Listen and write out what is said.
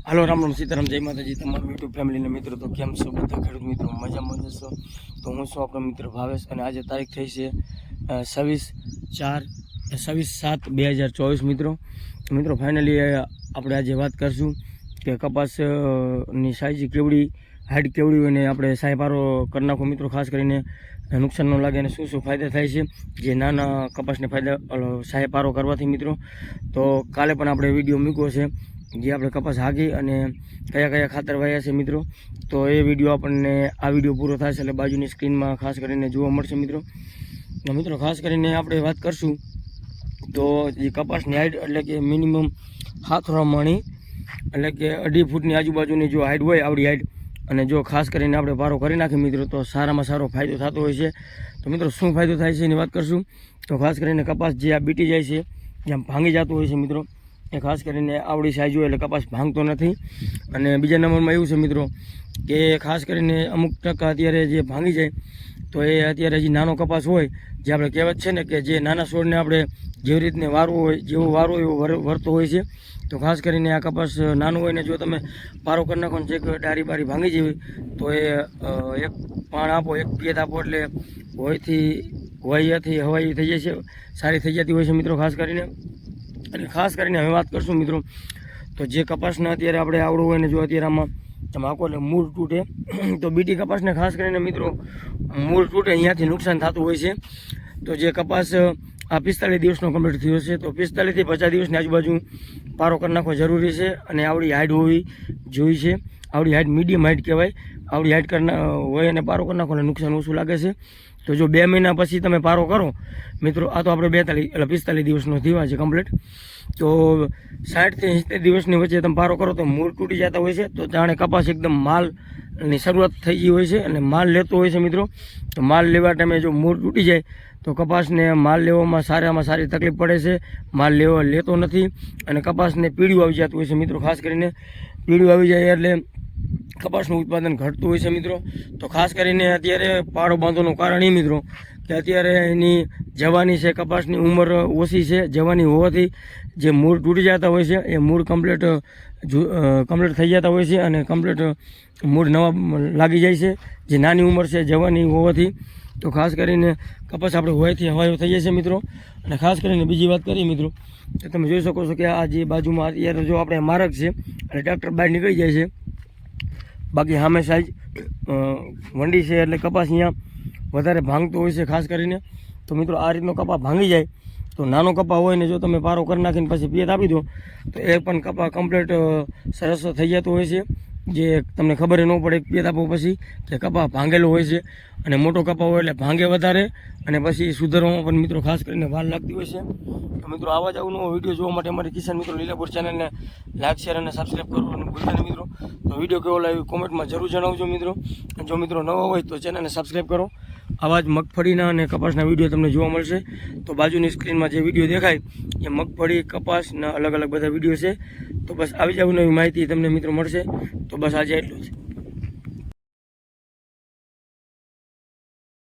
હાલો રામ રામ સીતારામ જય માતાજી તમારું યુટ્યુબ ફેમિલીના મિત્રો તો કેમ છો બધા ખેડૂત મિત્રો મજામાં જશો તો હું છું આપણો મિત્ર ભાવેશ અને આજે તારીખ થઈ છે 26/7/2024 મિત્રો ફાઇનલી આપણે આજે વાત કરશું કે કપાસની સાઈઝ કેવડી હાઈટ કેવડી હોય ને આપણે સાહેપારો કરી નાખો મિત્રો ખાસ કરીને નુકસાન ન લાગે અને શું ફાયદા થાય છે જે નાના કપાસને ફાયદા સાહેપારો કરવાથી મિત્રો તો કાલે પણ આપણે વિડીયો મૂક્યો છે જે આપણે કપાસ હાકી અને કયા કયા ખાતર વાયા છે મિત્રો તો એ વિડીયો આપણને આ વિડીયો પૂરો થશે એટલે બાજુની સ્ક્રીનમાં ખાસ કરીને જોવા મળશે મિત્રો ખાસ કરીને આપણે વાત કરશું તો જે કપાસની હાઈટ એટલે કે મિનિમમ હાથરામણી એટલે કે 2.5 ફૂટની આજુબાજુની જો હાઈટ હોય આવડી હાઈટ અને જો ખાસ કરીને આપણે પારો કરી નાખીએ મિત્રો તો સારામાં સારો ફાયદો થતો હોય છે તો મિત્રો શું ફાયદો થાય છે એની વાત કરશું તો ખાસ કરીને કપાસ જે આ બીટી જાય છે જ્યાં ભાંગી જતું હોય છે મિત્રો એ ખાસ કરીને આવડી સાઈઝ હોય એટલે કપાસ ભાંગતો નથી અને બીજા નંબરમાં એવું છે મિત્રો કે ખાસ કરીને અમુક ટકા અત્યારે જે ભાંગી જાય તો એ અત્યારે હજી નાનો કપાસ હોય જે આપણે કહેવત છે ને કે જે નાના છોડને આપણે જેવી રીતને વારવું હોય જેવો વારો એવો વરતો હોય છે તો ખાસ કરીને આ કપાસ નાનું હોય ને જો તમે પારો કરી નાખો ને જે ડારી બારી ભાંગી જેવી તો એ એક પાણ આપો એક પિયત આપો એટલે હોવાથી હવાઈ થઈ જાય છે સારી થઈ જતી હોય છે મિત્રો ખાસ કરીને અને ખાસ કરીને હવે વાત કરશું મિત્રો તો જે કપાસના અત્યારે આપણે આવડું હોય ને જો અત્યારે આમાં તમે આખો એટલે મૂળ તૂટે તો બીટી કપાસને ખાસ કરીને મિત્રો મૂળ તૂટે અહીંયાથી નુકસાન થતું હોય છે તો જે કપાસ આ 45 દિવસનો કમ્પ્લીટ થયો છે તો 45 થી 50 દિવસની આજુબાજુ પારો કરી નાખવો જરૂરી છે અને આવડી હાઈટ હોવી જોઈએ છે આવડી હાઈટ મીડિયમ હાઈટ કહેવાય આવડી હાઈટ હોય અને પારો કરી નાખો એટલે નુકસાન ઓછું લાગે છે તો જો 2 મહિના પછી તમે પારો કરો મિત્રો આ તો આપણે 45 દિવસનો થયો છે કમ્પ્લીટ તો 60 થી 70 દિવસની વચ્ચે તમે પારો કરો તો મૂળ તૂટી જતા હોય છે તો જાણે કપાસ એકદમ માલની શરૂઆત થઈ ગઈ હોય છે અને માલ લેતો હોય છે મિત્રો તો માલ લેવા ટાઈમે જો મૂળ તૂટી જાય તો કપાસને માલ લેવામાં સારામાં સારી તકલીફ પડે છે માલ લેતો નથી અને કપાસને પીળું આવી જતું હોય છે મિત્રો ખાસ કરીને પીળું આવી જાય એટલે કપાસનું ઉત્પાદન ઘટતું હોય છે મિત્રો તો ખાસ કરીને અત્યારે પાડો બાંધવાનું કારણ એ મિત્રો કે અત્યારે એની જવાની છે કપાસની ઉંમર ઓછી છે જવાની હોવાથી જે મૂળ તૂટી જતા હોય છે એ મૂળ કમ્પ્લીટ થઈ જતા હોય છે અને કમ્પ્લીટ મૂળ નવા લાગી જાય છે જે નાની ઉંમર છે જવાની હોવાથી તો ખાસ કરીને કપાસ આપણે હોવાથી હવાયો થઈ જાય છે મિત્રો અને ખાસ કરીને બીજી વાત કરીએ મિત્રો તો તમે જોઈ શકો છો કે આ જે બાજુમાં અત્યારે જો આપણે માર્ગ છે અને ટ્રેક્ટર બહાર નીકળી જાય છે બાકી સામે સાઈઝ વંડી છે એટલે કપાસ અહીંયા વધારે ભાંગતો હોય છે ખાસ કરીને તો મિત્રો આ રીતનો કપા ભાંગી જાય તો નાનો કપા હોય ને જો તમે પારો કરી નાખીને પછી પિયત આપી દો તો એ પણ કપા કમ્પ્લીટ સરસ થઈ જતો હોય છે જે તમને ખબર ન પડે પિયત આપો પછી કે કપા ભાંગેલો હોય છે અને મોટો કપા હોય એટલે ભાંગે વધારે અને પછી સુધારવામાં પણ મિત્રો ખાસ કરીને વાર લાગતી હોય છે તો મિત્રો આવા જ અવનવો વિડીયો જોવા માટે અમારી કિસાન મિત્રો લીલાપુર ચેનલને લાઈક શેર અને સબસ્ક્રાઈબ કરવાનું ભૂલતા નહીં મિત્રો તો વિડીયો કેવો લાગ્યો કોમેન્ટમાં જરૂર જણાવજો મિત્રો જો મિત્રો નવા હોય તો ચેનલને સબસ્ક્રાઈબ કરો આવા જ મગફળીના અને કપાસના વિડીયો તમને જોવા મળશે તો બાજુની સ્ક્રીનમાં જે વિડીયો દેખાય એ મગફળી કપાસના અલગ અલગ બધા વિડીયો છે તો બસ આવી જ નવી માહિતી તમને મિત્રો મળશે તો બસ આજે એટલું જ.